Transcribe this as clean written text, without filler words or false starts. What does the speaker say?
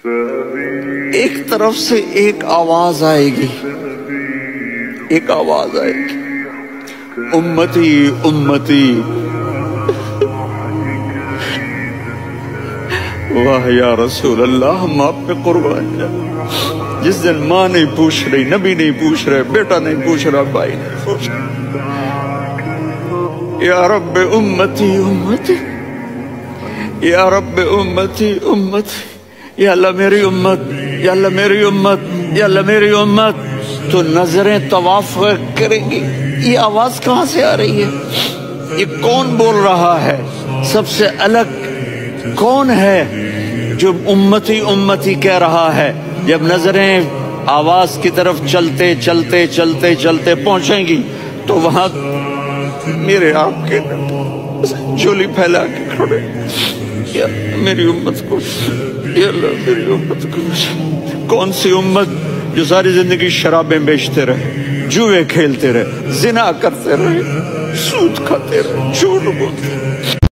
ایک طرف سے ایک آواز آئے گی، ایک آواز آئے گی، امتی امتی۔ واہ یا رسول اللہ، ہم آپ پہ قربان جائیں۔ جس دن ماں نہیں پوچھ رہی، نبی نہیں پوچھ رہے، بیٹا نہیں پوچھ رہا، بھائی نہیں پوچھ رہا، یا رب امتی امتی، یا رب امتی امتی، یا اللہ میری امت، یا اللہ میری امت، یا اللہ میری امت۔ تو نظریں طواف کریں گی، یہ آواز کہاں سے آ رہی ہے؟ یہ کون بول رہا ہے؟ سب سے الگ کون ہے جو امتی امتی کہہ رہا ہے؟ جب نظریں آواز کی طرف چلتے چلتے چلتے چلتے پہنچیں گی تو وہاں میرے آپ کے جھولی پھیلا کے کھڑے، یا میری امت کو، یا اللہ میری امت کو۔ کون سی امت جو ساری زندگی شرابیں بیچتے رہے، جوئے کھیلتے رہے، زنا کرتے رہے، سود کھاتے رہے، جھوٹ بولتے رہے۔